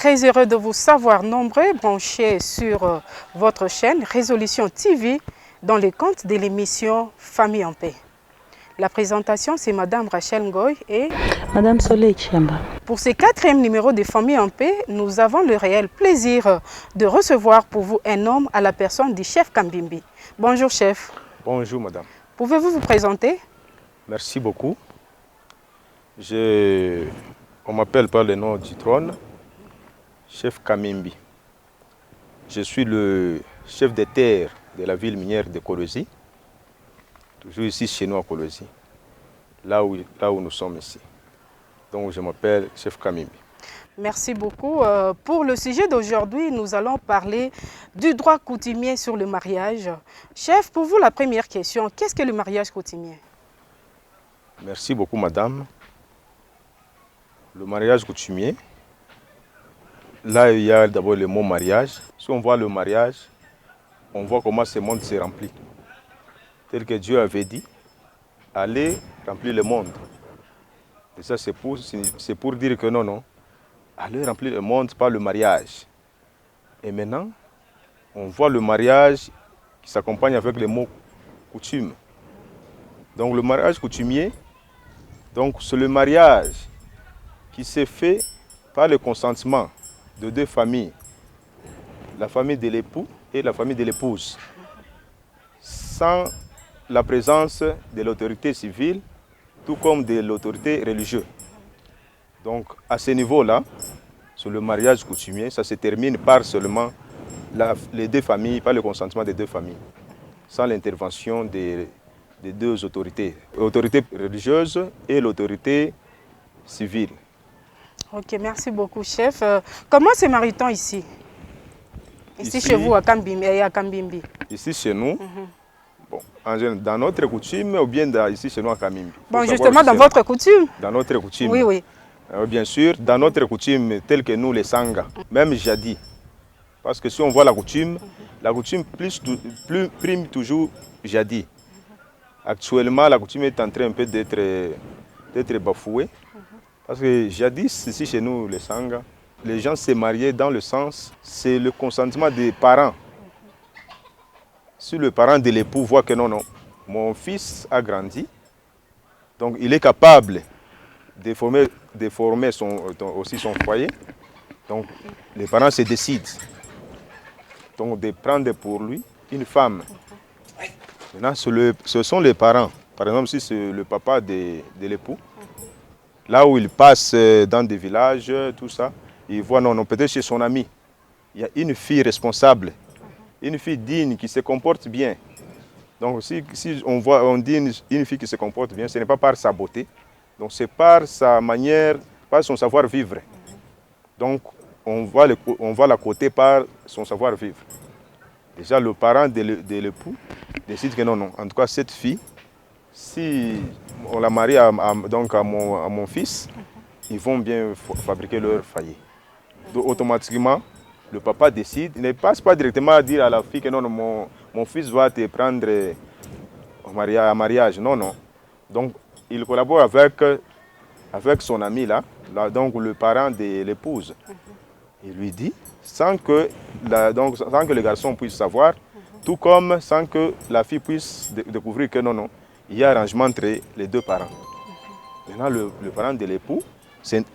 très heureux de vous savoir nombreux branchés sur votre chaîne Résolution TV dans les comptes de l'émission Famille en paix. La présentation, c'est Madame Rachel Ngoy et Madame Soleil Chiamba. Pour ce 4e numéro de Famille en paix, nous avons le réel plaisir de recevoir pour vous un homme à la personne du chef Kambimbi. Bonjour chef. Bonjour madame. Pouvez-vous vous présenter? Merci beaucoup. On m'appelle par le nom du trône, chef Kamimbi. Je suis le chef des terres de la ville minière de Kolosi, toujours ici chez nous à Kolosi, là où nous sommes ici. Donc je m'appelle chef Kamimbi. Merci beaucoup. Pour le sujet d'aujourd'hui, nous allons parler du droit coutumier sur le mariage. Chef, pour vous, la première question, qu'est-ce que le mariage coutumier? Merci beaucoup madame. Le mariage coutumier, là il y a d'abord le mot mariage. Si on voit le mariage, on voit comment ce monde se remplit. Tel que Dieu avait dit, allez remplir le monde. Et ça c'est pour dire que non, allez remplir le monde par le mariage. Et maintenant, on voit le mariage qui s'accompagne avec le mot coutume. Donc le mariage coutumier, c'est le mariage qui s'est fait par le consentement de deux familles, la famille de l'époux et la famille de l'épouse, sans la présence de l'autorité civile, tout comme de l'autorité religieuse. Donc à ce niveau-là, sur le mariage coutumier, ça se termine par seulement les deux familles, par le consentement des deux familles, sans l'intervention des deux autorités, l'autorité religieuse et l'autorité civile. Ok, merci beaucoup, chef. Comment se marie-t-on ici? Ici chez vous, à Kambimbi. Ici chez nous, dans notre coutume ou bien ici chez nous à Kambimbi? Bon, justement, dans votre coutume? Dans notre coutume. Oui, oui. Bien sûr, dans notre coutume, telle que nous les Sanga, même Jadi. Parce que si on voit la coutume prime toujours Jadi. Actuellement, la coutume est en train un peu d'être bafouée. Parce que jadis, ici chez nous, les Sanga, les gens se mariaient dans le sens, c'est le consentement des parents. Si le parent de l'époux voit que non, mon fils a grandi, donc il est capable de former aussi son foyer, donc les parents se décident donc, de prendre pour lui une femme. Maintenant, ce sont les parents, par exemple si c'est le papa de l'époux, là où il passe dans des villages, tout ça, il voit, non, peut-être chez son ami, il y a une fille responsable, une fille digne qui se comporte bien. Donc si on dit une fille qui se comporte bien, ce n'est pas par sa beauté, donc c'est par sa manière, par son savoir-vivre. Donc on voit la côté par son savoir-vivre. Déjà le parent de l'époux décide que non, en tout cas cette fille, si on la marie à mon fils, ils vont bien fabriquer leur foyer. Donc automatiquement, le papa décide, il ne passe pas directement à dire à la fille que non, mon fils va te prendre à mariage. Non. Donc il collabore avec son ami là, donc le parent de l'épouse. Il lui dit, sans que le garçon puisse savoir, tout comme sans que la fille puisse découvrir que non, il y a arrangement entre les deux parents. Maintenant, le parent de l'époux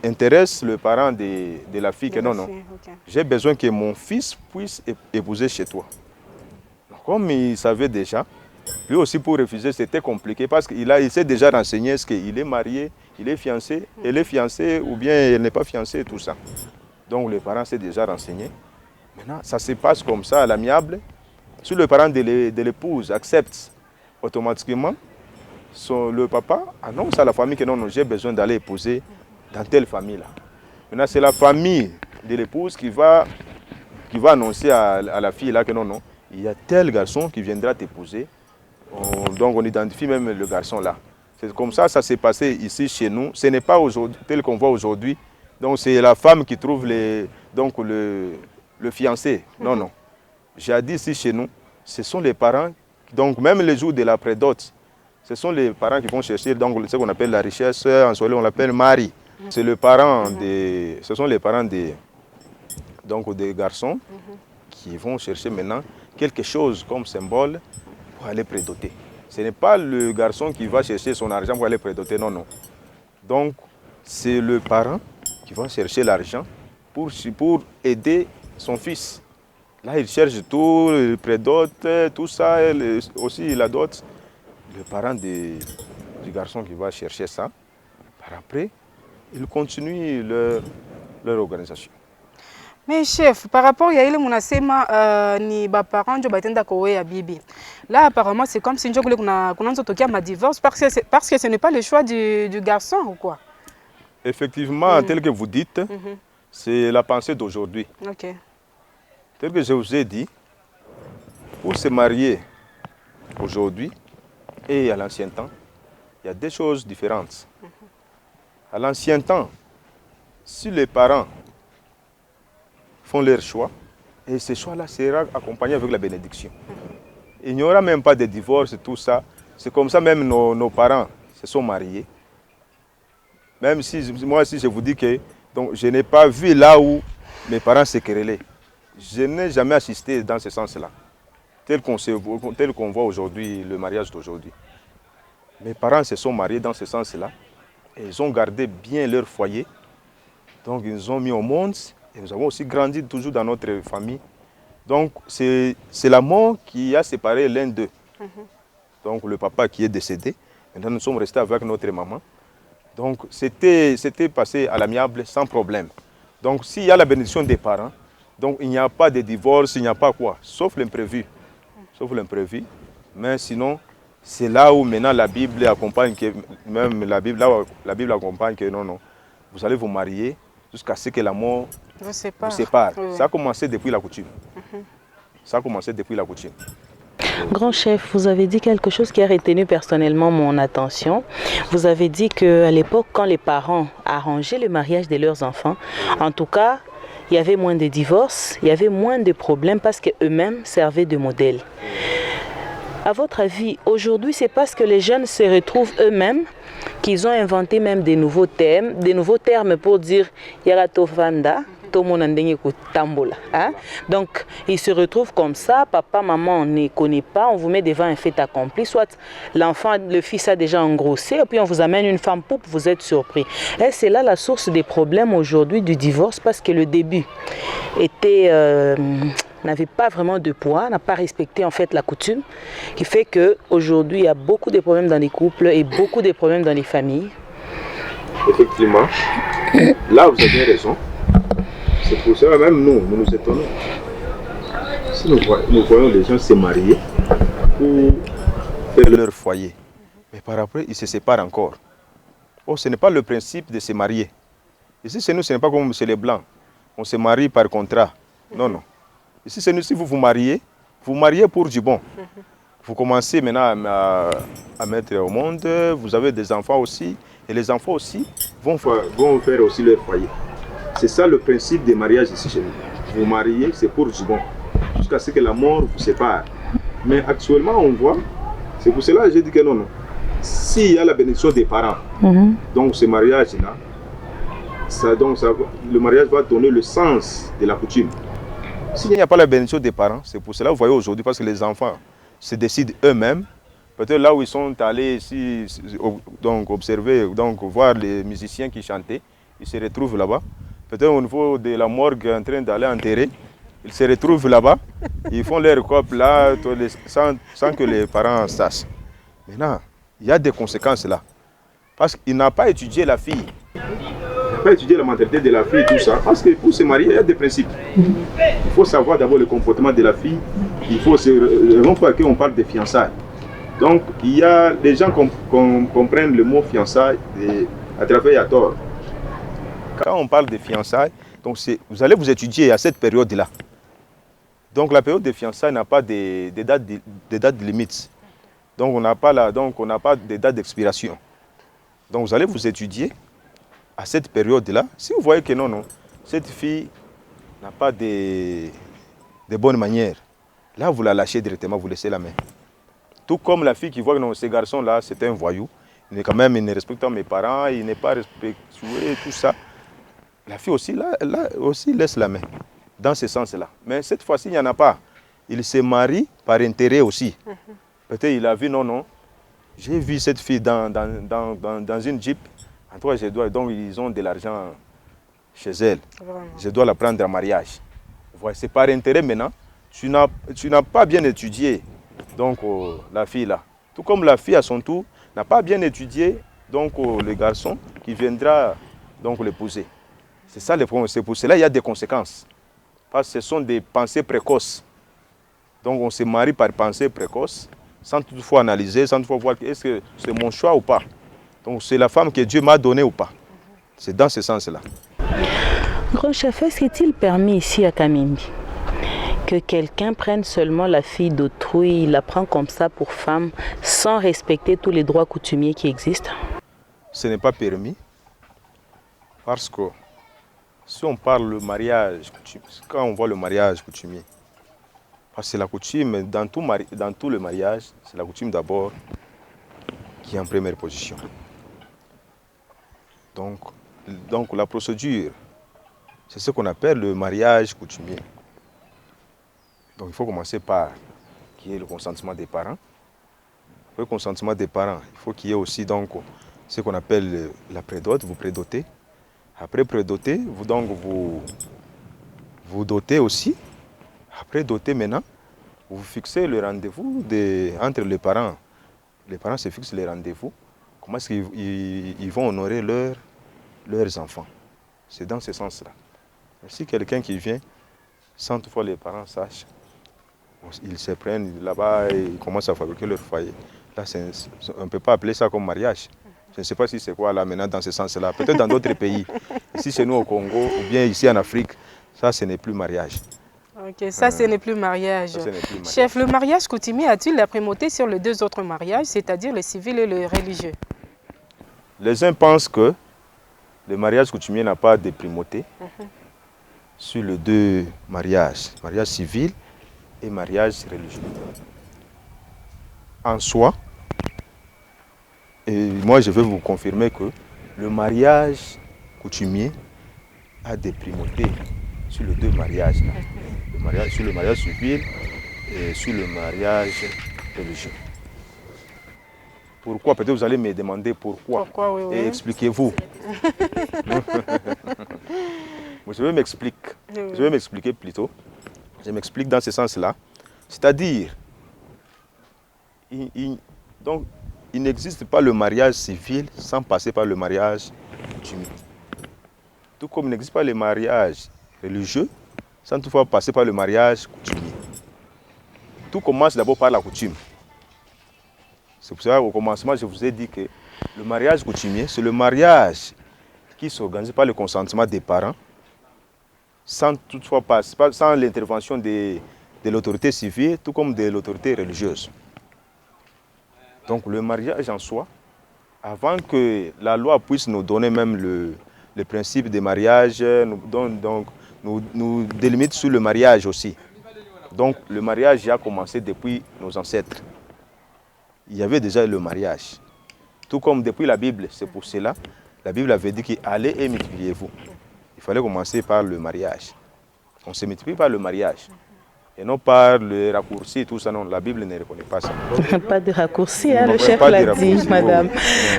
intéresse le parent de la fille que non, okay. J'ai besoin que mon fils puisse épouser chez toi. Donc, comme il savait déjà, lui aussi pour refuser c'était compliqué parce qu'il s'est déjà renseigné, est-ce qu'il est marié, il est fiancé, elle est fiancée ou bien elle n'est pas fiancée, tout ça. Donc le parent s'est déjà renseigné. Maintenant, ça se passe comme ça à l'amiable. Si le parent de l'épouse accepte automatiquement, le papa annonce à la famille que non, j'ai besoin d'aller épouser dans telle famille-là. Maintenant, c'est la famille de l'épouse qui va annoncer à la fille là que non, il y a tel garçon qui viendra t'épouser. Donc on identifie même le garçon là. C'est comme ça s'est passé ici chez nous. Ce n'est pas tel qu'on voit aujourd'hui. Donc c'est la femme qui trouve le fiancé. Non. J'ai dit ici chez nous, ce sont les parents, donc même les jours de la prédote, ce sont les parents qui vont chercher donc, ce qu'on appelle la richesse, en Swahili on l'appelle mari. C'est ce sont les parents donc des garçons qui vont chercher maintenant quelque chose comme symbole pour aller prédoter. Ce n'est pas le garçon qui va chercher son argent pour aller prédoter, non, non. Donc, c'est le parent qui va chercher l'argent pour aider son fils. Là, il cherche tout, il prédote, tout ça, aussi la dot. Le parent du garçon qui va chercher ça, par après, ils continuent leur organisation. Mais chef, par rapport à Yael Mounasema, ni parents de Batenda Kowe à Bibi. Là, apparemment, c'est comme si on a un divorce parce que ce n'est pas le choix du garçon ou quoi? Effectivement, tel que vous dites, c'est la pensée d'aujourd'hui. Okay. Tel que je vous ai dit, pour se marier aujourd'hui et à l'ancien temps, il y a des choses différentes. À l'ancien temps, si les parents font leur choix, et ce choix-là sera accompagné avec la bénédiction. Il n'y aura même pas de divorce et tout ça. C'est comme ça même nos parents se sont mariés. Même si moi, si je vous dis que donc, je n'ai pas vu là où mes parents se querellaient. Je n'ai jamais assisté dans ce sens-là. Tel qu'on voit aujourd'hui, le mariage d'aujourd'hui. Mes parents se sont mariés dans ce sens-là. Et ils ont gardé bien leur foyer. Donc ils nous ont mis au monde. Et nous avons aussi grandi toujours dans notre famille. Donc c'est la mort qui a séparé l'un d'eux. Donc le papa qui est décédé. Maintenant nous sommes restés avec notre maman. Donc c'était passé à l'amiable sans problème. Donc s'il y a la bénédiction des parents, donc il n'y a pas de divorce, il n'y a pas quoi, sauf l'imprévu. Sauf l'imprévu. Mais sinon, c'est là où maintenant la Bible accompagne, même la Bible accompagne que non, non, vous allez vous marier jusqu'à ce que la mort vous sépare. Oui. Ça a commencé depuis la coutume. Ça a commencé depuis la coutume. Grand chef, vous avez dit quelque chose qui a retenu personnellement mon attention. Vous avez dit qu'à l'époque, quand les parents arrangeaient le mariage de leurs enfants, en tout cas, il y avait moins de divorces, il y avait moins de problèmes parce qu'eux-mêmes servaient de modèle. À votre avis, aujourd'hui, c'est parce que les jeunes se retrouvent eux-mêmes qu'ils ont inventé même des nouveaux termes pour dire Yaratofanda. Hein? Donc, ils se retrouvent comme ça, papa, maman, on ne connaît pas, on vous met devant un fait accompli, soit l'enfant, le fils a déjà engrossé, et puis on vous amène une femme poupe, vous êtes surpris. Et c'est là la source des problèmes aujourd'hui du divorce, parce que le début n'avait pas vraiment de poids, n'a pas respecté en fait la coutume, qui fait qu'aujourd'hui il y a beaucoup de problèmes dans les couples et beaucoup de problèmes dans les familles. Effectivement, là vous avez raison. C'est pour ça même nous étonnons. Si nous voyons les gens se marier pour faire leur foyer, mais par après ils se séparent encore. Oh, ce n'est pas le principe de se marier. Ici chez nous, ce n'est pas comme chez les Blancs. On se marie par contrat. Non, non. Ici chez nous, si vous mariez pour du bon. Vous commencez maintenant à mettre au monde, vous avez des enfants aussi, et les enfants aussi vont faire aussi leur foyer. C'est ça le principe des mariages ici chez nous. Vous mariez, c'est pour du bon, jusqu'à ce que la mort vous sépare. Mais actuellement, on voit, c'est pour cela que j'ai dit que non, non. S'il y a la bénédiction des parents, donc ce mariage-là, le mariage va donner le sens de la coutume. S'il n'y a pas la bénédiction des parents, c'est pour cela que vous voyez aujourd'hui, parce que les enfants se décident eux-mêmes, peut-être là où ils sont allés ici, donc observer, donc voir les musiciens qui chantaient, ils se retrouvent là-bas. Peut-être au niveau de la morgue en train d'aller enterrer, ils se retrouvent là-bas, ils font leur couple là sans que les parents sachent. Maintenant, il y a des conséquences là. Parce qu'il n'a pas étudié la fille. Il n'a pas étudié la mentalité de la fille, tout ça. Parce que pour se marier, il y a des principes. Il faut savoir d'abord le comportement de la fille. Il faut on parle de fiançailles. Donc, il y a des gens qui comprennent le mot fiançailles à travers à tort. Quand on parle de fiançailles, donc vous allez vous étudier à cette période-là. Donc la période de fiançailles n'a pas de date limite. Donc on n'a pas de date d'expiration. Donc vous allez vous étudier à cette période-là. Si vous voyez que non, cette fille n'a pas de bonnes manières, là vous la lâchez directement, vous laissez la main. Tout comme la fille qui voit que non, ce garçon-là, c'est un voyou. Il ne respecte pas mes parents, il n'est pas respectueux, tout ça. La fille aussi, là aussi laisse la main. dans ce sens-là. Mais cette fois-ci, il n'y en a pas. Il se marie par intérêt aussi. Peut-être il a vu, non, j'ai vu cette fille dans une Jeep. En tout cas, donc ils ont de l'argent chez elle. Vraiment. Je dois la prendre en mariage. Voilà, c'est par intérêt maintenant. Tu n'as pas bien étudié donc, la fille là. Tout comme la fille à son tour n'a pas bien étudié donc, le garçon qui viendra donc l'épouser. C'est ça le problème. C'est pour cela qu'il y a des conséquences. Parce que ce sont des pensées précoces. Donc on se marie par pensée précoce, sans toutefois analyser, sans toutefois voir est-ce que c'est mon choix ou pas. Donc c'est la femme que Dieu m'a donnée ou pas. C'est dans ce sens-là. Grand chef, est-il permis ici à Kamimbi que quelqu'un prenne seulement la fille d'autrui, il la prend comme ça pour femme, sans respecter tous les droits coutumiers qui existent? Ce n'est pas permis, parce que si on parle le mariage, quand on voit le mariage coutumier, parce que c'est la coutume, dans tout le mariage, c'est la coutume d'abord qui est en première position. Donc la procédure, c'est ce qu'on appelle le mariage coutumier. Donc il faut commencer par qu'il y ait le consentement des parents. Pour le consentement des parents, il faut qu'il y ait aussi donc, ce qu'on appelle la prédote, vous prédotez. Après prédoter, vous dotez aussi. Après doter maintenant, vous fixez le rendez-vous entre les parents. Les parents se fixent les rendez-vous. Comment est-ce qu'ils vont honorer leurs enfants? C'est dans ce sens-là. Si quelqu'un qui vient, sans toutefois les parents sachent, ils se prennent là-bas et ils commencent à fabriquer leur foyer. Là, on ne peut pas appeler ça comme mariage. Je ne sais pas si c'est quoi là maintenant dans ce sens-là. Peut-être dans d'autres pays. Ici, chez nous au Congo ou bien ici en Afrique, ça, ce n'est plus mariage. Ok, ça, ce n'est plus mariage. Ça, ce n'est plus mariage. Chef, le mariage coutumier a-t-il la primauté sur les deux autres mariages, c'est-à-dire le civil et le religieux? Les uns pensent que le mariage coutumier n'a pas de primauté sur les deux mariages, mariage civil et mariage religieux. En soi, et moi je vais vous confirmer que le mariage coutumier a des primautés sur les deux mariages. Sur le mariage civil et sur le mariage religieux. Pourquoi? Peut-être vous allez me demander pourquoi. Pourquoi, oui, oui. Et expliquez-vous. Je vais m'expliquer. Je vais m'expliquer plutôt. Je m'explique dans ce sens-là. C'est-à-dire, donc, il n'existe pas le mariage civil sans passer par le mariage coutumier. Tout comme il n'existe pas le mariage religieux sans toutefois passer par le mariage coutumier. Tout commence d'abord par la coutume. C'est pour ça qu'au commencement, je vous ai dit que le mariage coutumier, c'est le mariage qui s'organise par le consentement des parents, sans toutefois sans l'intervention de l'autorité civile, tout comme de l'autorité religieuse. Donc le mariage en soi, avant que la loi puisse nous donner même le principe des mariages, nous délimite sur le mariage aussi. Donc le mariage a commencé depuis nos ancêtres. Il y avait déjà le mariage. Tout comme depuis la Bible, c'est pour cela, la Bible avait dit qu'allez et multipliez-vous. Il fallait commencer par le mariage. On se multiplie par le mariage. Et non par le raccourci, tout ça, non, la Bible ne reconnaît pas ça. Pas de raccourci, hein, le chef l'a dit, madame.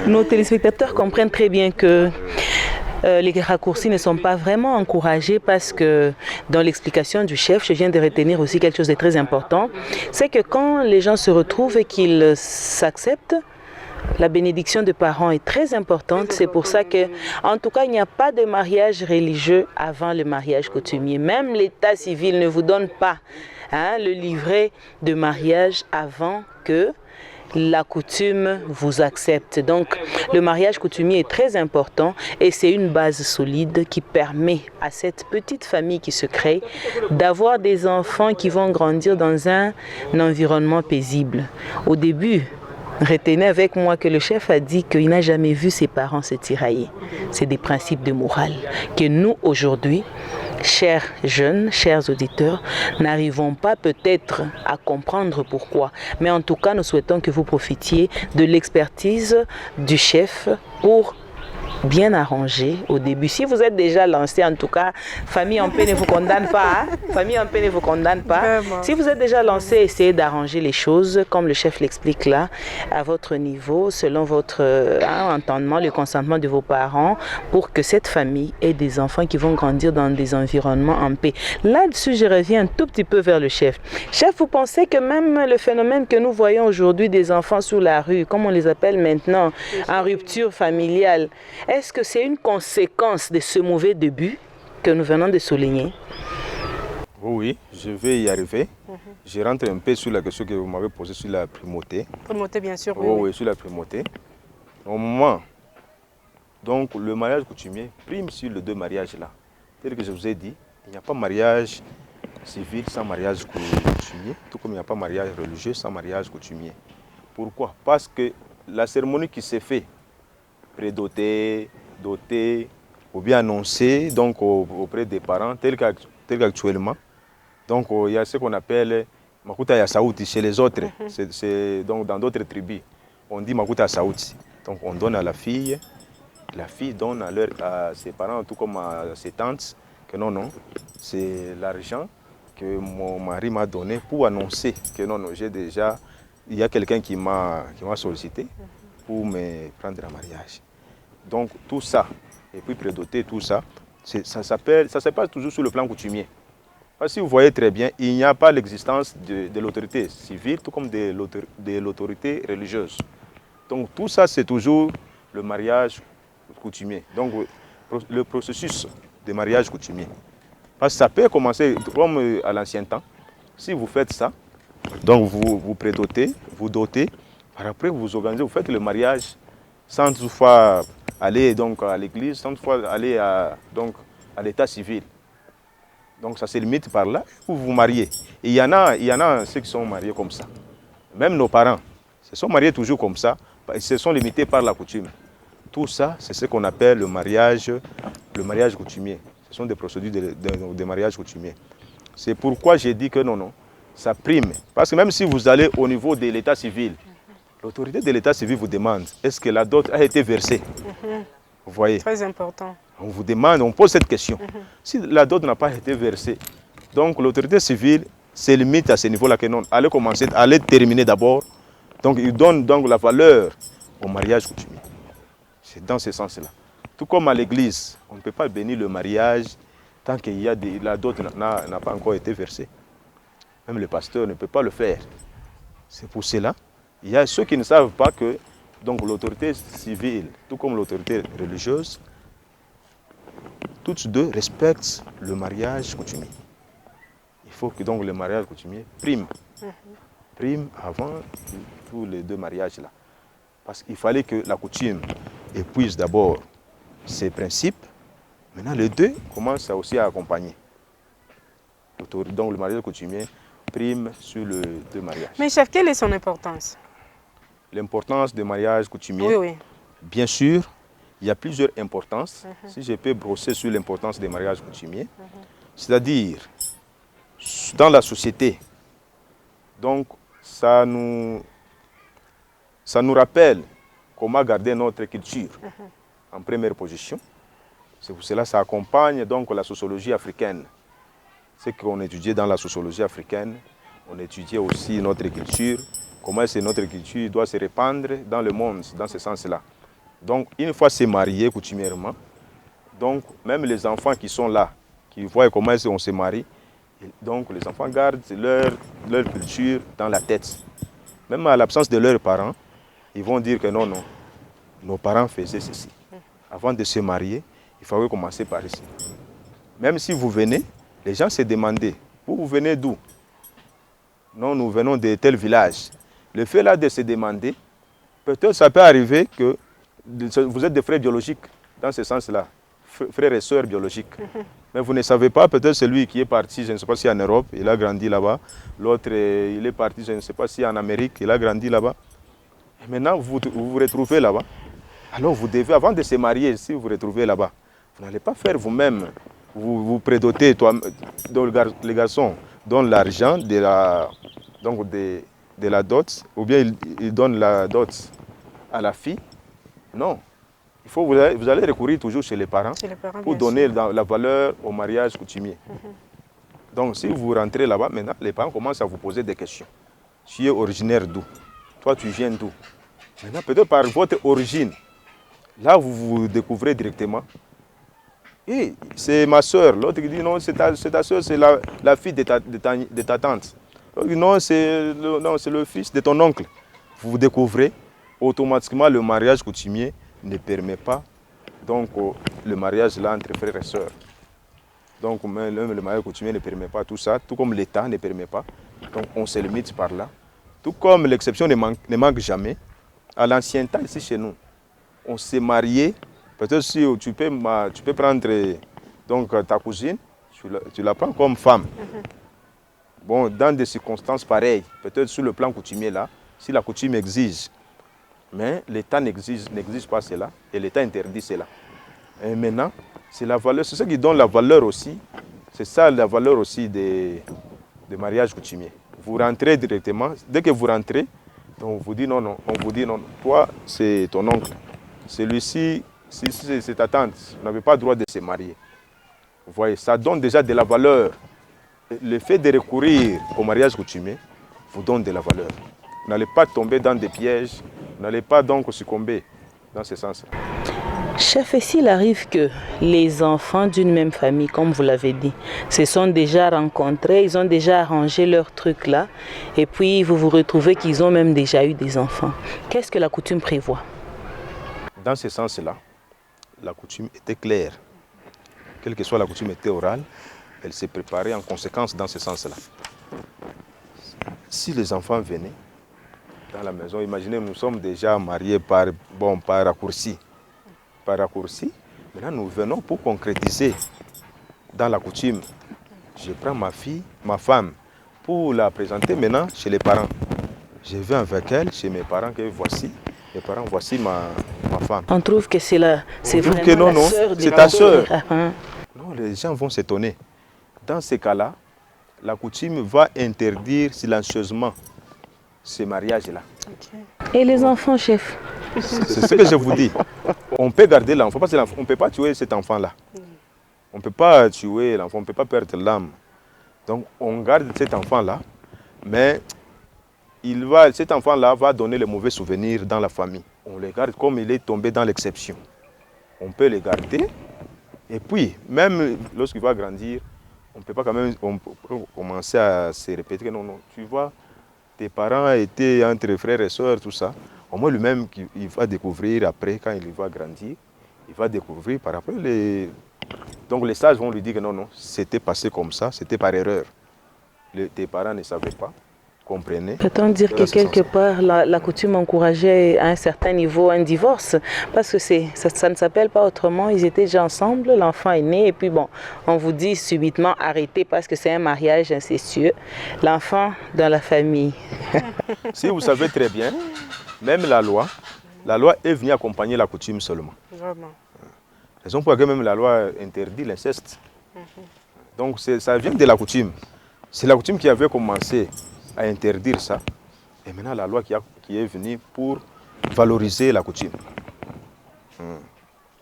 Nos téléspectateurs comprennent très bien que les raccourcis ne sont pas vraiment encouragés parce que dans l'explication du chef, je viens de retenir aussi quelque chose de très important, c'est que quand les gens se retrouvent et qu'ils s'acceptent, la bénédiction des parents est très importante. C'est pour ça que, en tout cas, il n'y a pas de mariage religieux avant le mariage coutumier. Même l'état civil ne vous donne pas le livret de mariage avant que la coutume vous accepte. Donc, le mariage coutumier est très important et c'est une base solide qui permet à cette petite famille qui se crée d'avoir des enfants qui vont grandir dans un environnement paisible. Au début, retenez avec moi que le chef a dit qu'il n'a jamais vu ses parents se tirailler. C'est des principes de morale que nous, aujourd'hui, chers jeunes, chers auditeurs, n'arrivons pas peut-être à comprendre pourquoi. Mais en tout cas, nous souhaitons que vous profitiez de l'expertise du chef pour bien arrangé au début. Si vous êtes déjà lancé, en tout cas, famille en paix ne vous condamne pas. Hein? Famille en paix ne vous condamne pas. Vraiment. Si vous êtes déjà lancé, essayez d'arranger les choses, comme le chef l'explique là, à votre niveau, selon votre entendement, le consentement de vos parents, pour que cette famille ait des enfants qui vont grandir dans des environnements en paix. Là-dessus, je reviens un tout petit peu vers le chef. Chef, vous pensez que même le phénomène que nous voyons aujourd'hui des enfants sur la rue, comme on les appelle maintenant, en rupture familiale, est-ce que c'est une conséquence de ce mauvais début que nous venons de souligner? Oui, je vais y arriver. Je rentre un peu sur la question que vous m'avez posée sur la primauté. Primauté, bien sûr. Oui, sur la primauté. Au moment, donc le mariage coutumier prime sur les deux mariages-là. Tel que je vous ai dit, il n'y a pas mariage civil sans mariage coutumier, tout comme il n'y a pas mariage religieux sans mariage coutumier. Pourquoi? Parce que la cérémonie qui s'est faite, prédotée, dotée, ou bien annoncée donc, auprès des parents, tel qu'actuellement, donc il y a ce qu'on appelle Makuta ya Saouti chez les autres, donc dans d'autres tribus, on dit Makuta ya Saouti. Donc on donne à la fille donne à ses parents, tout comme à ses tantes, que non, c'est l'argent que mon mari m'a donné pour annoncer que non, il y a quelqu'un qui m'a sollicité pour me prendre en mariage. Donc tout ça, et puis prédoter tout ça, ça se passe toujours sur le plan coutumier. Parce que si vous voyez très bien, il n'y a pas l'existence de l'autorité civile, tout comme de l'autorité religieuse. Donc tout ça, c'est toujours le mariage coutumier. Donc le processus de mariage coutumier. Parce que ça peut commencer comme à l'ancien temps. Si vous faites ça, donc vous prédotez, vous dotez, après vous organisez, vous faites le mariage sans toutefois aller donc à l'église, sans toutefois aller à l'état civil. Donc ça se limite par là, vous vous mariez. Et il y en a ceux qui sont mariés comme ça. Même nos parents se sont mariés toujours comme ça, ils se sont limités par la coutume. Tout ça, c'est ce qu'on appelle le mariage coutumier. Ce sont des procédures de mariage coutumier. C'est pourquoi j'ai dit que non, ça prime. Parce que même si vous allez au niveau de l'état civil, l'autorité de l'état civil vous demande, est-ce que la dot a été versée? Vous voyez? Très important. On vous demande, on pose cette question. Si la dot n'a pas été versée, donc l'autorité civile se limite à ce niveau-là que non. Allez terminer d'abord. Donc il donne donc la valeur au mariage coutumier. C'est dans ce sens-là. Tout comme à l'église, on ne peut pas bénir le mariage tant que la dot n'a pas encore été versée. Même le pasteur ne peut pas le faire. C'est pour cela, il y a ceux qui ne savent pas que donc l'autorité civile, tout comme l'autorité religieuse, toutes deux respectent le mariage coutumier. Il faut que donc le mariage coutumier prime avant tous les deux mariages-là. Parce qu'il fallait que la coutume épuise d'abord ses principes. Maintenant, les deux commencent aussi à accompagner. Donc le mariage coutumier prime sur les deux mariages. Mais chef, quelle est son importance? L'importance du mariage coutumier, Oui. bien sûr, il y a plusieurs importances. Si je peux brosser sur l'importance des mariages coutumiers, c'est-à-dire dans la société, donc ça nous rappelle comment garder notre culture en première position. C'est pour cela que ça accompagne donc la sociologie africaine. Ce qu'on étudiait dans la sociologie africaine, on étudiait aussi notre culture, comment notre culture doit se répandre dans le monde, dans ce sens-là. Donc, une fois c'est marié coutumièrement, donc même les enfants qui sont là, qui voient comment on se marie, donc les enfants gardent leur culture dans la tête. Même à l'absence de leurs parents, ils vont dire que non, nos parents faisaient ceci. Avant de se marier, il fallait commencer par ici. Même si vous venez, les gens se demandaient, vous venez d'où? Non, nous venons de tel village. Le fait là de se demander, peut-être ça peut arriver que vous êtes des frères biologiques, dans ce sens-là, frères et sœurs biologiques. Mais vous ne savez pas, peut-être celui qui est parti, je ne sais pas si en Europe, il a grandi là-bas. L'autre, il est parti, je ne sais pas si en Amérique, il a grandi là-bas. Et maintenant, vous vous retrouvez là-bas. Alors vous devez, avant de se marier, si vous vous retrouvez là-bas, vous n'allez pas faire vous-même, vous prédotez, les garçons donnent l'argent de la dot, ou bien ils donnent la dot à la fille. Non, vous allez recourir toujours chez les parents pour donner la valeur au mariage coutumier. Donc si vous rentrez là-bas, maintenant les parents commencent à vous poser des questions. Tu es originaire d'où? Toi tu viens d'où? Maintenant peut-être par votre origine, là vous vous découvrez directement. Et c'est ma soeur. L'autre qui dit non, c'est ta soeur, c'est la fille de ta tante. L'autre dit non, c'est le fils de ton oncle. Vous vous découvrez, automatiquement le mariage coutumier ne permet pas donc le mariage là entre frères et sœurs. Donc même le mariage coutumier ne permet pas tout ça, tout comme l'État ne permet pas. Donc on se limite par là. Tout comme l'exception ne manque jamais. À l'ancien temps ici chez nous, on s'est marié. Peut-être si tu peux prendre donc, ta cousine, tu la prends comme femme. Bon, dans des circonstances pareilles, peut-être sur le plan coutumier là, si la coutume exige, mais l'État n'exige pas cela et l'État interdit cela. Et maintenant, c'est la valeur, c'est ce qui donne la valeur aussi, c'est ça la valeur aussi des mariages coutumiers. Vous rentrez directement, dès que vous rentrez, on vous dit non, toi c'est ton oncle, celui-ci, si c'est ta tante, vous n'avez pas le droit de se marier. Vous voyez, ça donne déjà de la valeur. Le fait de recourir au mariage coutumier vous donne de la valeur. Vous n'allez pas tomber dans des pièges, vous n'allez pas donc succomber dans ce sens-là. Chef, et s'il arrive que les enfants d'une même famille, comme vous l'avez dit, se sont déjà rencontrés, ils ont déjà arrangé leur truc là, et puis vous vous retrouvez qu'ils ont même déjà eu des enfants, qu'est-ce que la coutume prévoit? Dans ce sens-là, la coutume était claire. Quelle que soit la coutume était orale, elle s'est préparée en conséquence dans ce sens-là. Si les enfants venaient dans la maison, imaginez, nous sommes déjà mariés par raccourci. Par raccourci, maintenant nous venons pour concrétiser dans la coutume. Je prends ma fille, ma femme, pour la présenter maintenant chez les parents. Je vais avec elle chez mes parents que voici. Mes parents, voici ma femme. On trouve que c'est vraiment que non, la sœur c'est ta sœur. Ah. Non, les gens vont s'étonner. Dans ces cas-là, la coutume va interdire silencieusement ces mariages-là. Et les enfants, chef? C'est ce que je vous dis. On peut garder l'enfant, parce qu'on ne peut pas tuer cet enfant-là. On ne peut pas tuer l'enfant, on ne peut pas perdre l'âme. Donc on garde cet enfant-là, mais cet enfant-là va donner les mauvais souvenirs dans la famille. On le garde comme il est tombé dans l'exception. On peut le garder, et puis, même lorsqu'il va grandir, on ne peut pas quand même commencer à se répéter que non, tu vois, tes parents étaient entre frères et sœurs, tout ça. Au moins lui-même, il va découvrir après, quand il va grandir, il va découvrir par après. Donc les sages vont lui dire que non, c'était passé comme ça, c'était par erreur. Tes parents ne savaient pas, comprenaient. Peut-on dire que quelque part, la coutume encourageait à un certain niveau un divorce? Parce que ça ne s'appelle pas autrement, ils étaient déjà ensemble, l'enfant est né, et puis bon, on vous dit subitement arrêtez parce que c'est un mariage incestueux. L'enfant dans la famille. Si vous savez très bien, même la loi est venue accompagner la coutume seulement. Vraiment. Raison pour laquelle même la loi interdit l'inceste. Donc ça vient de la coutume. C'est la coutume qui avait commencé à interdire ça. Et maintenant la loi qui est venue pour valoriser la coutume.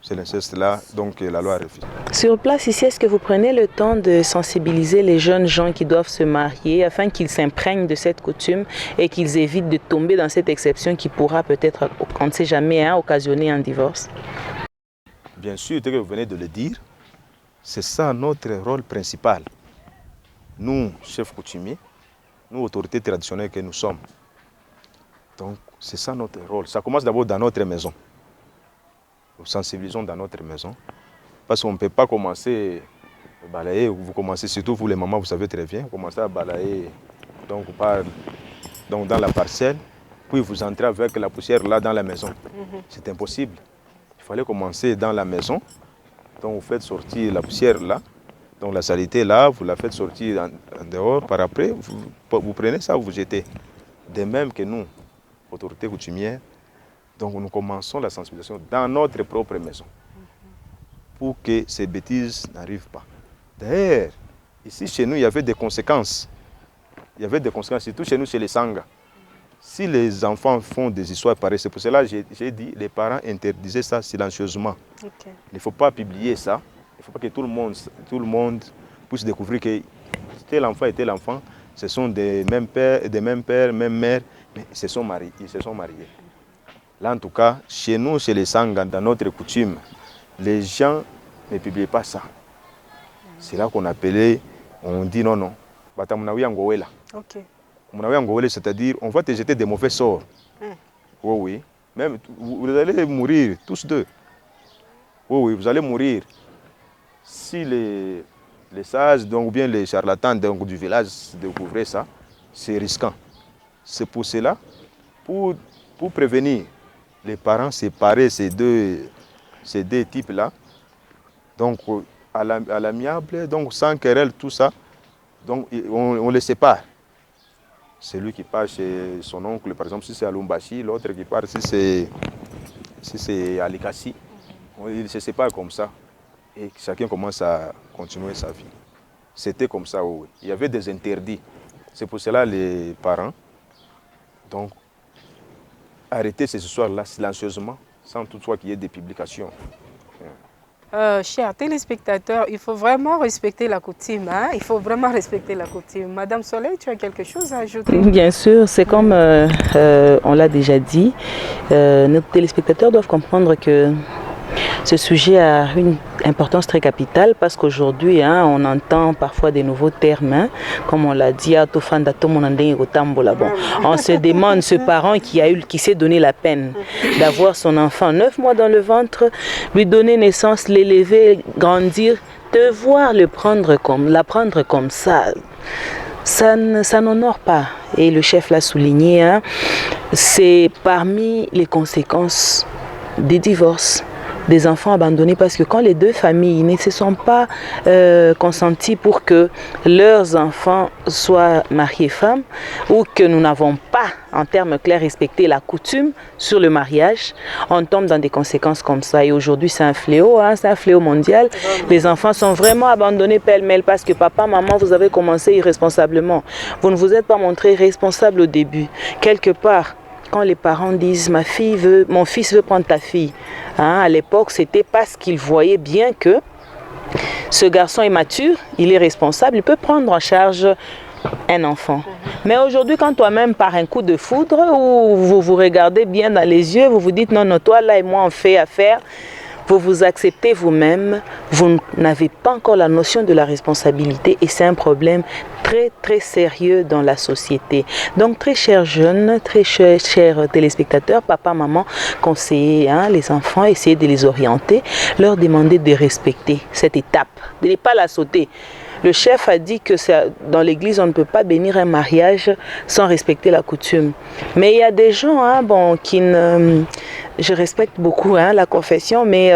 C'est l'inceste là, donc la loi refuse. Sur place ici, est-ce que vous prenez le temps de sensibiliser les jeunes gens qui doivent se marier afin qu'ils s'imprègnent de cette coutume et qu'ils évitent de tomber dans cette exception qui pourra peut-être, on ne sait jamais, occasionner un divorce? Bien sûr, dès que vous venez de le dire, c'est ça notre rôle principal. Nous, chefs coutumiers, nous, autorités traditionnelles que nous sommes. Donc, c'est ça notre rôle. Ça commence d'abord dans notre maison. Nous sensibilisons dans notre maison. Parce qu'on ne peut pas commencer à balayer. Vous commencez, surtout vous les mamans, vous savez très bien, vous commencez à balayer donc dans la parcelle, puis vous entrez avec la poussière là dans la maison. C'est impossible. Il fallait commencer dans la maison. Donc vous faites sortir la poussière là, donc la saleté là, vous la faites sortir en dehors. Par après, vous prenez ça, vous vous jetez. De même que nous, autorités coutumières, donc nous commençons la sensibilisation dans notre propre maison pour que ces bêtises n'arrivent pas. D'ailleurs, ici chez nous, il y avait des conséquences. Il y avait des conséquences, surtout chez nous, chez les Sangas. si les enfants font des histoires pareilles, c'est pour cela que j'ai dit les parents interdisaient ça silencieusement. Ok. Il ne faut pas publier ça. Il ne faut pas que tout le monde puisse découvrir que tel enfant et tel enfant, ce sont des mêmes pères, mêmes mères, mais ils se sont mariés. Là, en tout cas, chez nous, chez les Sangas, dans notre coutume, les gens ne publient pas ça. C'est là qu'on appelait, on dit non. Ok. C'est-à-dire, on va te jeter des mauvais sorts. Oui. Même, vous allez mourir, tous deux. Oui, vous allez mourir. Si les sages, donc, ou bien les charlatans donc, du village découvraient ça, c'est risquant. C'est pour cela, pour prévenir les parents séparer ces deux types-là, donc à l'amiable, donc sans querelle, tout ça, donc on les sépare. C'est lui qui part chez son oncle, par exemple, si c'est à Lumbashi, l'autre qui part si c'est à Likassi. Ils se séparent comme ça et chacun commence à continuer sa vie. C'était comme ça, oui. Il y avait des interdits. C'est pour cela les parents, donc, arrêter ces histoires-là silencieusement, sans toutefois qu'il y ait des publications. Chers téléspectateurs, il faut vraiment respecter la coutume. Hein? Il faut vraiment respecter la coutume. Madame Soleil, tu as quelque chose à ajouter? Bien sûr, c'est comme on l'a déjà dit, nos téléspectateurs doivent comprendre que ce sujet a une importance très capitale parce qu'aujourd'hui, on entend parfois des nouveaux termes, comme on l'a dit, on se demande, ce parent qui s'est donné la peine d'avoir son enfant 9 mois dans le ventre, lui donner naissance, l'élever, grandir, devoir la prendre comme ça n'honore pas. Et le chef l'a souligné, c'est parmi les conséquences des divorces, des enfants abandonnés, parce que quand les deux familles ne se sont pas consenties pour que leurs enfants soient mariés femmes, ou que nous n'avons pas, en termes clairs, respecté la coutume sur le mariage, on tombe dans des conséquences comme ça. Et aujourd'hui, c'est un fléau, c'est un fléau mondial. Les enfants sont vraiment abandonnés pêle-mêle parce que papa, maman, vous avez commencé irresponsablement. Vous ne vous êtes pas montré responsable au début. Quelque part, quand les parents disent mon fils veut prendre ta fille, à l'époque c'était parce qu'ils voyaient bien que ce garçon est mature, il est responsable, il peut prendre en charge un enfant. Mais aujourd'hui, quand toi-même par un coup de foudre ou vous vous regardez bien dans les yeux, vous vous dites non, toi là et moi on fait affaire, vous vous acceptez vous-même, vous n'avez pas encore la notion de la responsabilité et c'est un problème très très sérieux dans la société. Donc très chers jeunes, très chers téléspectateurs, papa, maman, conseillez les enfants, essayez de les orienter, leur demander de respecter cette étape, de ne pas la sauter. Le chef a dit que dans l'église, on ne peut pas bénir un mariage sans respecter la coutume. Mais il y a des gens qui ne... Je respecte beaucoup la confession, mais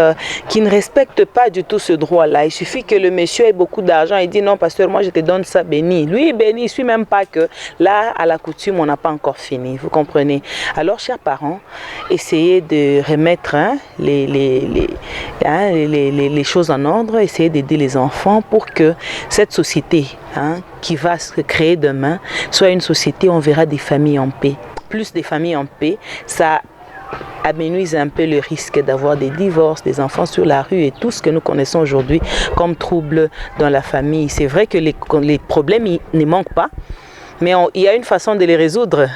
qui ne respectent pas du tout ce droit-là. Il suffit que le monsieur ait beaucoup d'argent et dit non, pasteur, moi je te donne ça béni. Lui, il bénit, il ne suit même pas que là, à la coutume, on n'a pas encore fini. Vous comprenez? Alors, chers parents, essayez de remettre les choses en ordre, essayez d'aider les enfants pour que cette société qui va se créer demain soit une société où on verra des familles en paix. Plus des familles en paix, ça amenuise un peu le risque d'avoir des divorces, des enfants sur la rue et tout ce que nous connaissons aujourd'hui comme troubles dans la famille. C'est vrai que les problèmes ne manquent pas, mais il y a une façon de les résoudre.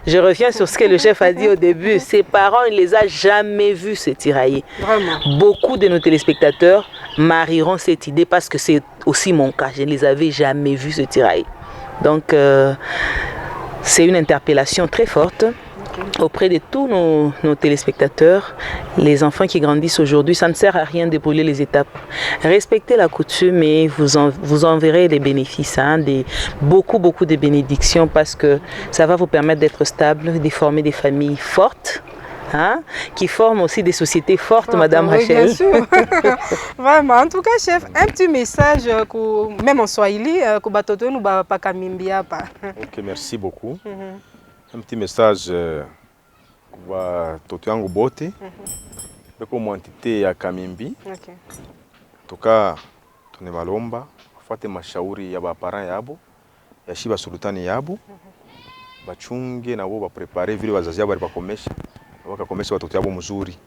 Je reviens sur ce que le chef a dit au début. Ses parents, il ne les a jamais vus se tirailler. Vraiment. Beaucoup de nos téléspectateurs marieront cette idée parce que c'est aussi mon cas. Je ne les avais jamais vus se tirailler. Donc, c'est une interpellation très forte auprès de tous nos téléspectateurs. Les enfants qui grandissent aujourd'hui, ça ne sert à rien de brûler les étapes. Respectez la coutume et vous en verrez les bénéfices, beaucoup de bénédictions, parce que ça va vous permettre d'être stable, de former des familles fortes, qui forment aussi des sociétés fortes, Madame Rachel. Bien sûr. Vraiment. En tout cas, chef, un petit message, même en Swahili, Ok, merci beaucoup. Un petit message kwa toto yangu bote beko mwantite ya Kamimbi. Okay. Toka tunebalomba wafuate mashauri ya baparent yabo ya shiba sultani yabo bachunge nabo baprepare vile wazazi yao balibakomesha wakakomesha watoto yao mzuri,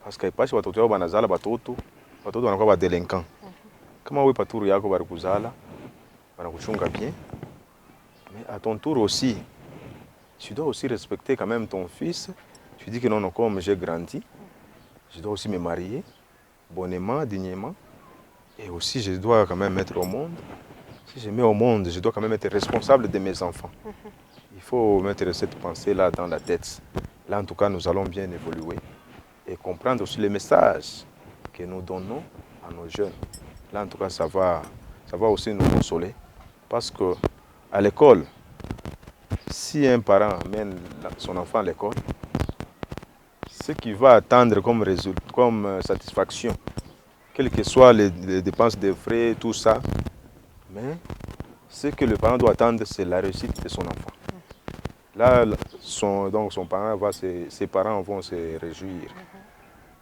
parce que ipashi watoto yao banazala watoto wanakuwa ba delinquant. Kama wewe paturu yako balikuzala banakuchunga bien, mais à ton tour aussi tu dois aussi respecter quand même ton fils. Tu dis que non, comme j'ai grandi, je dois aussi me marier bonnement, dignement, et aussi je dois quand même mettre au monde. Si je mets au monde, je dois quand même être responsable de mes enfants. Il faut mettre cette pensée-là dans la tête. Là, en tout cas, nous allons bien évoluer et comprendre aussi les messages que nous donnons à nos jeunes. Là, en tout cas, ça va aussi nous consoler. Parce qu'à l'école, si un parent amène son enfant à l'école, ce qu'il va attendre comme résultat, comme satisfaction, quelles que soient les dépenses de frais, tout ça, mais ce que le parent doit attendre, c'est la réussite de son enfant. Là, son parent ses parents vont se réjouir.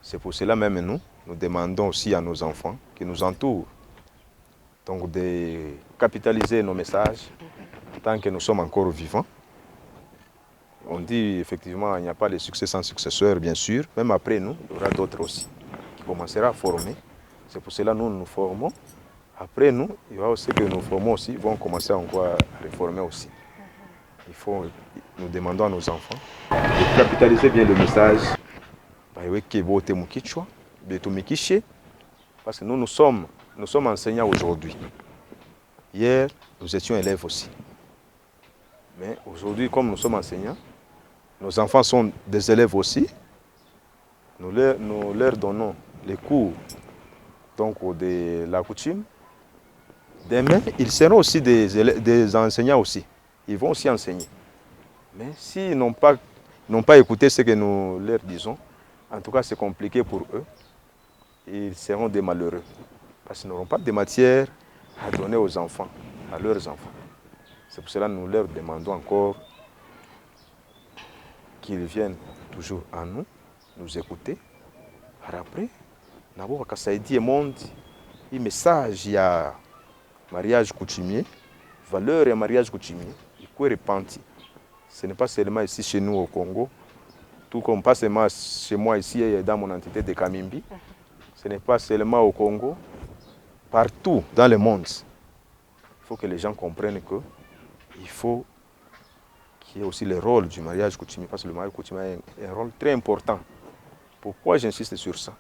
C'est pour cela même nous demandons aussi à nos enfants qui nous entourent donc de capitaliser nos messages tant que nous sommes encore vivants. On dit effectivement il n'y a pas de succès sans successeur, bien sûr. Même après nous, il y aura d'autres aussi qui commenceront à former. C'est pour cela que nous formons. Après nous, il y aura aussi que nous formons aussi, vont commencer encore à réformer aussi. Nous demandons à nos enfants de capitaliser bien le message. Parce que nous sommes enseignants aujourd'hui. Hier, nous étions élèves aussi. Mais aujourd'hui, comme nous sommes enseignants, nos enfants sont des élèves aussi. Nous leur donnons les cours donc, de la coutume. Demain, ils seront aussi des enseignants aussi. Ils vont aussi enseigner. Mais s'ils n'ont pas écouté ce que nous leur disons, en tout cas c'est compliqué pour eux. Ils seront des malheureux. Parce qu'ils n'auront pas de matière à donner aux enfants, à leurs enfants. C'est pour cela que nous leur demandons encore qu'ils viennent toujours à nous écouter. Après, nous avons un monde, un message, il y a mariage coutumier, valeur et mariage coutumier, il faut repentir. Ce n'est pas seulement ici chez nous au Congo, tout comme pas seulement chez moi ici dans mon entité de Kamimbi, ce n'est pas seulement au Congo, partout dans le monde. Il faut que les gens comprennent qu'il faut qu'il y ait aussi le rôle du mariage coutumier, parce que le mariage coutumier a un rôle très important. Pourquoi j'insiste sur ça?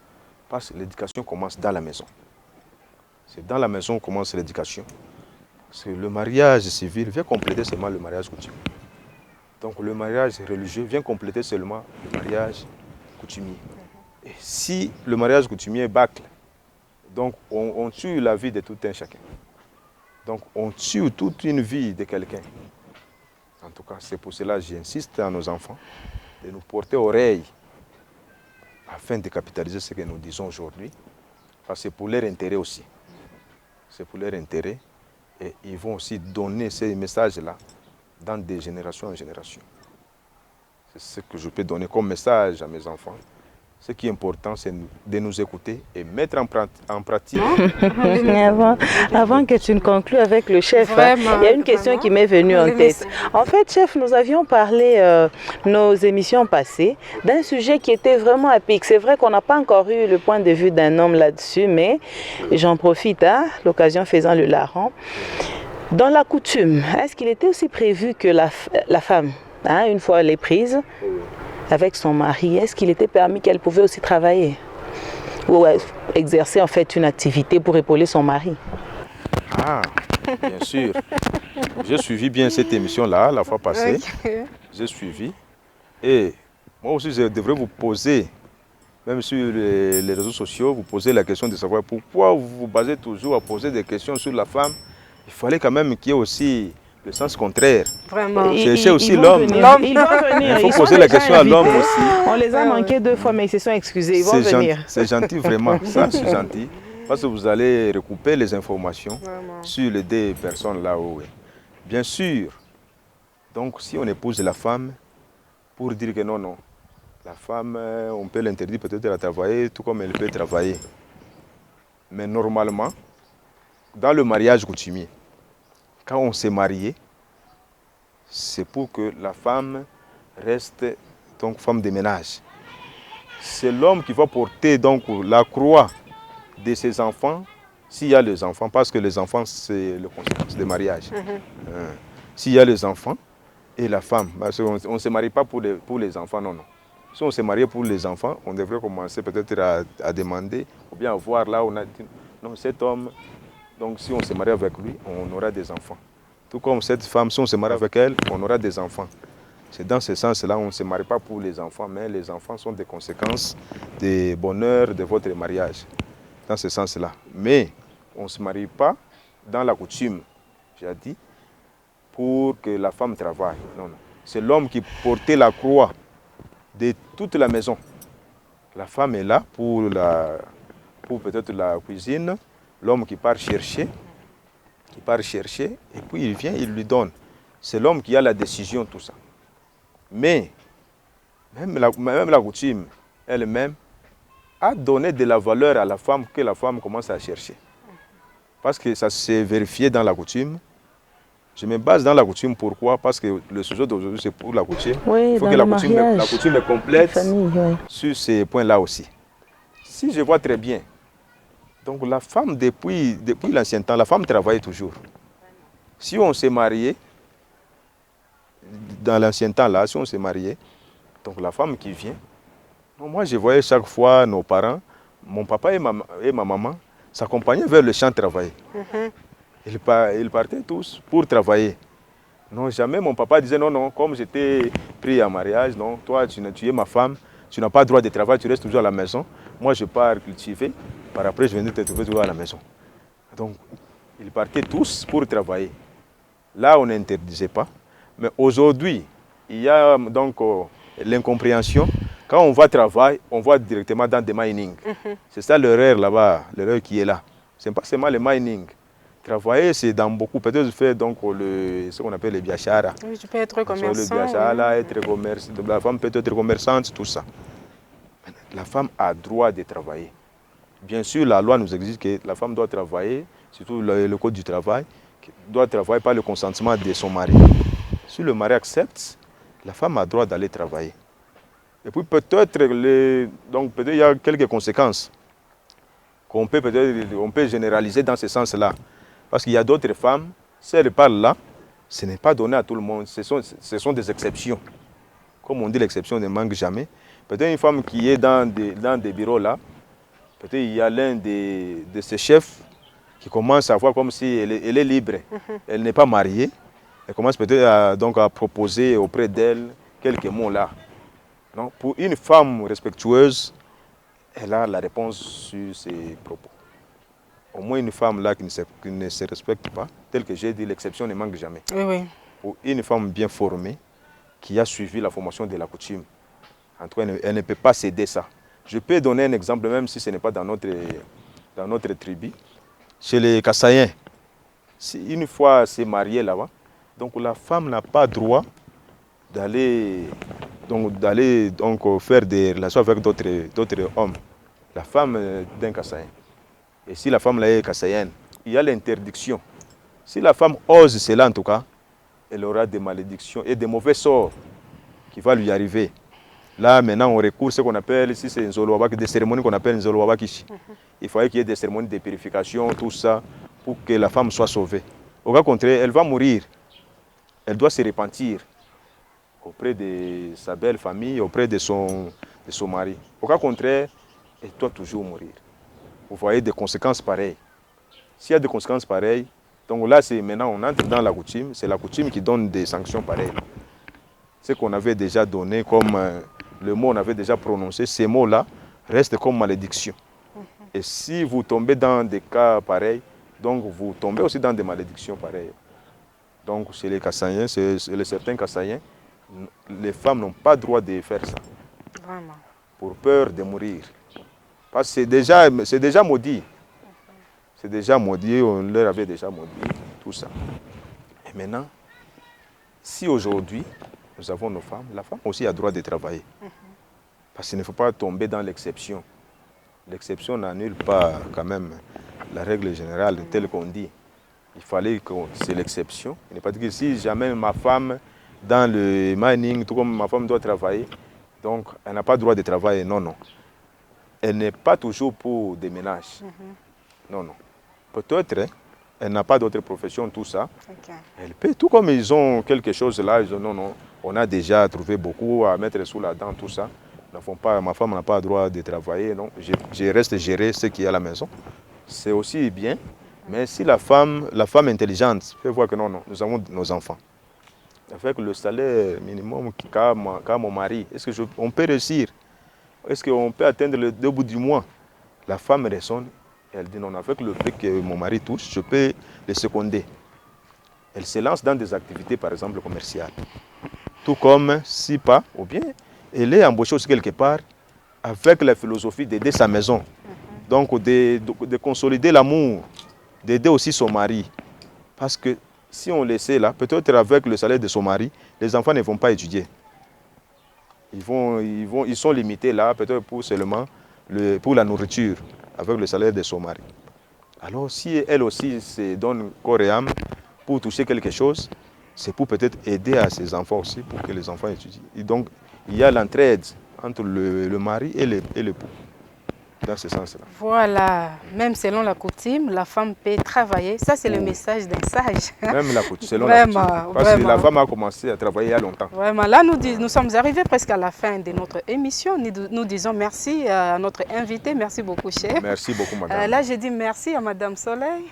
Parce que l'éducation commence dans la maison. C'est dans la maison que commence l'éducation. Parce que le mariage civil vient compléter seulement le mariage coutumier. Donc le mariage religieux vient compléter seulement le mariage coutumier. Et si le mariage coutumier bâcle, donc on tue la vie de tout un chacun. Donc on tue toute une vie de quelqu'un. En tout cas, c'est pour cela que j'insiste à nos enfants de nous porter oreille afin de capitaliser ce que nous disons aujourd'hui. Parce que c'est pour leur intérêt aussi. C'est pour leur intérêt. Et ils vont aussi donner ces messages-là dans des générations en génération. C'est ce que je peux donner comme message à mes enfants. Ce qui est important, c'est de nous écouter et mettre en pratique. Avant que tu ne conclues avec le chef, il y a une question qui m'est venue en tête. En fait, chef, nous avions parlé nos émissions passées d'un sujet qui était vraiment à pic. C'est vrai qu'on n'a pas encore eu le point de vue d'un homme là-dessus, mais j'en profite, l'occasion faisant le larron. Dans la coutume, est-ce qu'il était aussi prévu que la femme, une fois elle est prise, avec son mari, est-ce qu'il était permis qu'elle pouvait aussi travailler ou exercer en fait une activité pour épauler son mari? Ah, bien sûr. J'ai suivi bien cette émission-là la fois passée. Okay. J'ai suivi. Et moi aussi, je devrais vous poser, même sur les réseaux sociaux, vous poser la question de savoir pourquoi vous vous basez toujours à poser des questions sur la femme. Il fallait quand même qu'il y ait aussi le sens contraire. Vraiment. Chercher aussi l'homme. Il faut poser la question à l'homme aussi. On les a manqués 2 fois, mais ils se sont excusés. Ils vont venir. C'est gentil, vraiment. Ça, c'est gentil. Parce que vous allez recouper les informations sur les 2 personnes là-haut. Bien sûr. Donc, si on épouse la femme, pour dire que non, la femme, on peut l'interdire peut-être de travailler, tout comme elle peut travailler. Mais normalement, dans le mariage coutumier, quand on s'est marié, c'est pour que la femme reste donc femme de ménage. C'est l'homme qui va porter donc la croix de ses enfants, s'il y a les enfants, parce que les enfants, c'est le conséquence des mariages. S'il y a les enfants et la femme, parce qu'on ne se marie pas pour les enfants, non, non. Si on se marie pour les enfants, on devrait commencer peut-être à demander, ou bien à voir là où on a dit, non, cet homme, donc si on se marie avec lui, on aura des enfants. Tout comme cette femme, si on se marie avec elle, on aura des enfants. C'est dans ce sens-là, on ne se marie pas pour les enfants, mais les enfants sont des conséquences du bonheur de votre mariage. Dans ce sens-là. Mais on ne se marie pas dans la coutume, j'ai dit, pour que la femme travaille. Non, non. C'est l'homme qui portait la croix de toute la maison. La femme est là pour peut-être la cuisine, l'homme qui part chercher, et puis il vient, il lui donne. C'est l'homme qui a la décision, tout ça. Mais même la coutume elle-même a donné de la valeur à la femme que la femme commence à chercher. Parce que ça s'est vérifié dans la coutume. Je me base dans la coutume, pourquoi? Parce que le sujet d'aujourd'hui, c'est pour la coutume. Oui, il faut que la coutume est complète sur ces points-là aussi. Si je vois très bien, donc la femme, depuis l'ancien temps, la femme travaillait toujours. Si on s'est marié, dans l'ancien temps là, si on s'est marié, donc la femme qui vient, moi je voyais chaque fois nos parents, mon papa et ma maman, s'accompagnaient vers le champ travailler. Ils partaient tous pour travailler. Non, jamais mon papa disait non, non, comme j'étais pris en mariage, non, toi tu es ma femme, tu n'as pas le droit de travailler, tu restes toujours à la maison. Moi je pars cultiver, par après je venais te trouver toujours à la maison. Donc ils partaient tous pour travailler. Là on n'interdisait pas. Mais aujourd'hui, il y a donc l'incompréhension. Quand on va travailler, on va directement dans des mining. C'est ça l'erreur là-bas, l'erreur qui est là. Ce n'est pas seulement le mining. Travailler, c'est dans beaucoup. Peut-être faire donc ce qu'on appelle les biachara. Oui, tu peux être commerçant. Le biachara, être commerçant, la femme peut être commerçante, tout ça. La femme a droit de travailler. Bien sûr, la loi nous exige que la femme doit travailler, surtout le code du travail, doit travailler par le consentement de son mari. Si le mari accepte, la femme a droit d'aller travailler. Et puis peut-être il y a quelques conséquences qu'on peut généraliser dans ce sens-là. Parce qu'il y a d'autres femmes, si elles parlent là, ce n'est pas donné à tout le monde, ce sont des exceptions. Comme on dit, l'exception ne manque jamais. Peut-être une femme qui est dans des bureaux là, peut-être il y a l'un de ses chefs qui commence à voir comme si elle est libre. Elle n'est pas mariée. Elle commence peut-être à proposer auprès d'elle quelques mots là. Donc, pour une femme respectueuse, elle a la réponse sur ses propos. Au moins une femme là qui ne se respecte pas, tel que j'ai dit, l'exception ne manque jamais. Oui, oui. Pour une femme bien formée, qui a suivi la formation de la coutume, en tout cas, elle ne peut pas céder ça. Je peux donner un exemple, même si ce n'est pas dans notre tribu. Chez les Kassaïens, si une fois c'est marié là-bas, donc la femme n'a pas droit d'aller faire des relations avec d'autres hommes. La femme d'un Kassaïen. Et si la femme là est kassaïenne, il y a l'interdiction. Si la femme ose cela en tout cas, elle aura des malédictions et des mauvais sorts qui vont lui arriver. Là maintenant on recourt à ce qu'on appelle, si c'est des cérémonies qu'on appelle Nzolowabakishi. Il faudrait qu'il y ait des cérémonies de purification, tout ça, pour que la femme soit sauvée. Au cas contraire, elle va mourir. Elle doit se repentir auprès de sa belle famille, auprès de son mari. Au cas contraire, elle doit toujours mourir. Vous voyez des conséquences pareilles. S'il y a des conséquences pareilles, donc là, maintenant on entre dans la coutume, c'est la coutume qui donne des sanctions pareilles. Ce qu'on avait déjà donné comme le mot, on avait déjà prononcé, ces mots-là restent comme malédiction. Et si vous tombez dans des cas pareils, donc vous tombez aussi dans des malédictions pareilles. Donc chez les Kassaïens, certains Kassaïens, les femmes n'ont pas le droit de faire ça. Vraiment. Pour peur de mourir. Parce que c'est déjà maudit. C'est déjà maudit, on leur avait déjà maudit, tout ça. Et maintenant, si aujourd'hui, nous avons nos femmes, la femme aussi a le droit de travailler. Parce qu'il ne faut pas tomber dans l'exception. L'exception n'annule pas quand même la règle générale telle qu'on dit. Il fallait que c'est l'exception. Il n'est pas dit que si jamais ma femme dans le mining, tout comme ma femme doit travailler. Donc, elle n'a pas le droit de travailler. Non, non. Elle n'est pas toujours pour des ménages. Non, non. Peut-être, elle n'a pas d'autre profession, tout ça. Ok. Elle peut, tout comme ils ont quelque chose là, ils disent non, non, on a déjà trouvé beaucoup à mettre sous la dent, tout ça. Pas, ma femme n'a pas le droit de travailler, non. Je reste gérer ce qui est à la maison. C'est aussi bien, mais si la femme intelligente peut voir que non, non, nous avons nos enfants. Avec le salaire minimum qu'a mon mari, est-ce qu'on peut réussir? Est-ce qu'on peut atteindre le bout du mois? La femme raisonne. Elle dit non, avec le prix que mon mari touche, je peux le seconder. Elle se lance dans des activités, par exemple, commerciales. Tout comme, si pas, ou bien, elle est embauchée aussi quelque part avec la philosophie d'aider sa maison. Donc, de consolider l'amour, d'aider aussi son mari. Parce que si on laissait là, peut-être avec le salaire de son mari, les enfants ne vont pas étudier. Ils sont limités là, peut-être seulement pour la nourriture, avec le salaire de son mari. Alors si elle aussi se donne corps et âme pour toucher quelque chose, c'est pour peut-être aider à ses enfants aussi, pour que les enfants étudient. Et donc il y a l'entraide entre le mari et l'époux, dans ce sens-là. Voilà, même selon la coutume, la femme peut travailler. Ça, c'est le message d'un sage. Même la coutume, selon Vraiment, la coutume. Parce que la femme a commencé à travailler il y a longtemps. Vraiment, là, nous sommes arrivés presque à la fin de notre émission. Nous disons merci à notre invité. Merci beaucoup, chef. Merci beaucoup, madame. Là, je dis merci à Madame Soleil.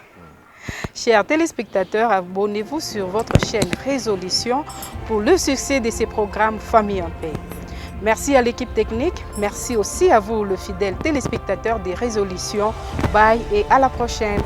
Chers téléspectateurs, abonnez-vous sur votre chaîne Résolution pour le succès de ces programmes Famille en paix. Merci à l'équipe technique, merci aussi à vous, le fidèle téléspectateur des Résolutions. Bye et à la prochaine.